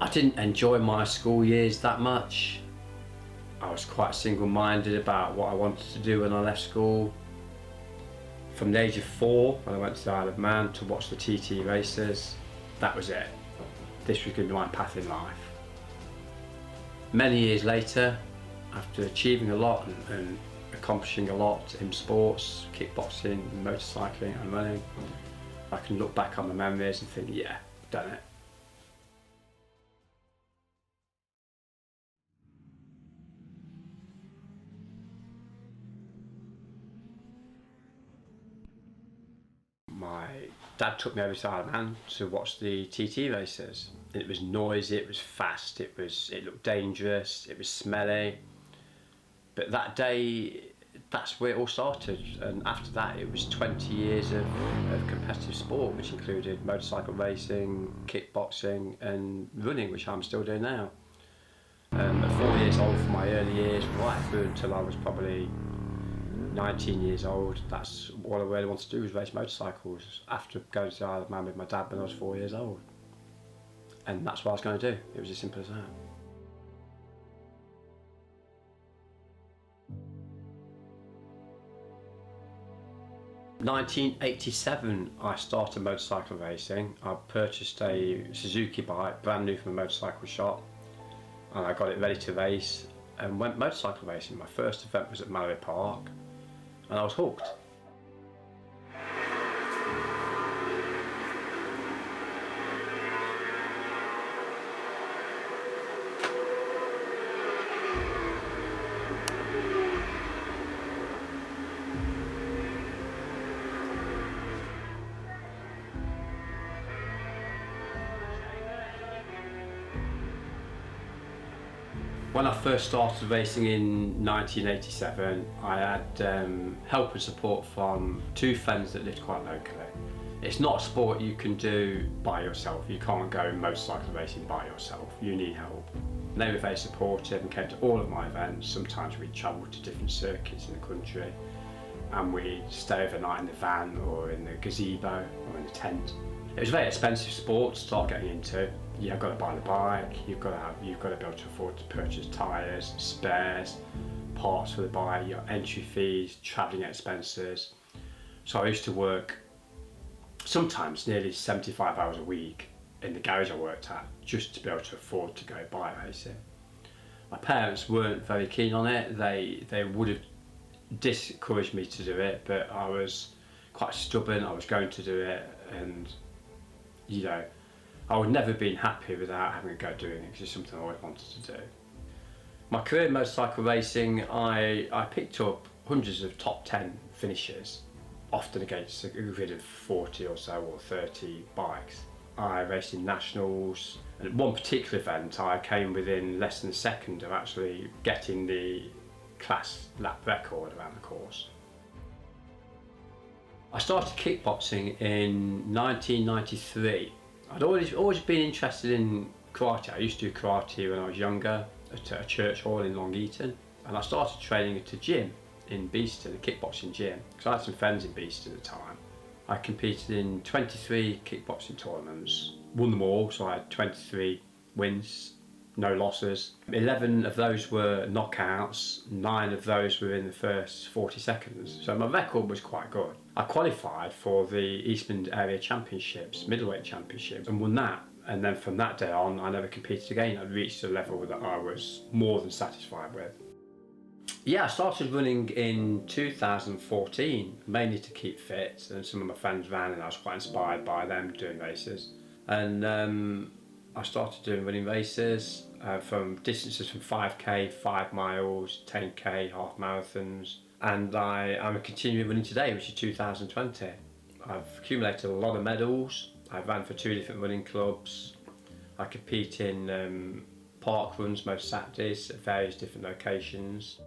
I didn't enjoy my school years that much. I was quite single-minded about what I wanted to do when I left school. From the age of 4, when I went to the Isle of Man to watch the TT races, that was it. This was going to be my path in life. Many years later, after achieving a lot and accomplishing a lot in sports, kickboxing, motorcycling and running, I can look back on the memories and think, yeah, I've done it. My dad took me over to Isle of Man to watch the TT races. It was noisy, it was fast, it looked dangerous, it was smelly. But that day, that's where it all started. And after that, it was 20 years of competitive sport, which included motorcycle racing, kickboxing and running, which I'm still doing now. At 4 years old, from my early years, right through until I was probably 19 years old, that's what I really wanted to do, was race motorcycles after going to the Isle of Man with my dad when I was 4 years old. And that's what I was going to do. It was as simple as that. In 1987 I started motorcycle racing. I purchased a Suzuki bike, brand new from a motorcycle shop, and I got it ready to race and went motorcycle racing. My first event was at Mallory Park and I was hooked. When I first started racing in 1987, I had help and support from 2 friends that lived quite locally. It's not a sport you can do by yourself. You can't go motorcycle racing by yourself. You need help. They were very supportive and came to all of my events. Sometimes we'd travel to different circuits in the country and we'd stay overnight in the van or in the gazebo or in the tent. It was a very expensive sport to start getting into. You've got to buy the bike, you've got to be able to afford to purchase tyres, spares, parts for the bike, your entry fees, travelling expenses. So I used to work sometimes nearly 75 hours a week in the garage I worked at just to be able to afford to go bike racing. My parents weren't very keen on it. They would have discouraged me to do it, but I was quite stubborn. I was going to do it, and you know, I would never have been happy without having a go doing it, because it's something I always wanted to do. My career in motorcycle racing, I picked up hundreds of top 10 finishes, often against a grid of 40 or so or 30 bikes. I raced in nationals, and at one particular event I came within less than a second of actually getting the class lap record around the course. I started kickboxing in 1993. I'd always been interested in karate. I used to do karate when I was younger at a church hall in Long Eaton, and I started training at a gym in Beeston, a kickboxing gym, because I had some friends in Beeston at the time. I competed in 23 kickboxing tournaments, won them all, so I had 23 wins, no losses. 11 of those were knockouts, 9 of those were in the first 40 seconds, so my record was quite good. I qualified for the East Midlands Area Championships, middleweight championships, and won that. And then from that day on, I never competed again. I reached a level that I was more than satisfied with. Yeah, I started running in 2014, mainly to keep fit, and some of my friends ran and I was quite inspired by them doing races. And I started doing running races from distances from 5k, 5 miles, 10k, half marathons, and I'm continuing running today, which is 2020. I've accumulated a lot of medals. I ran for 2 different running clubs. I compete in park runs most Saturdays at various different locations.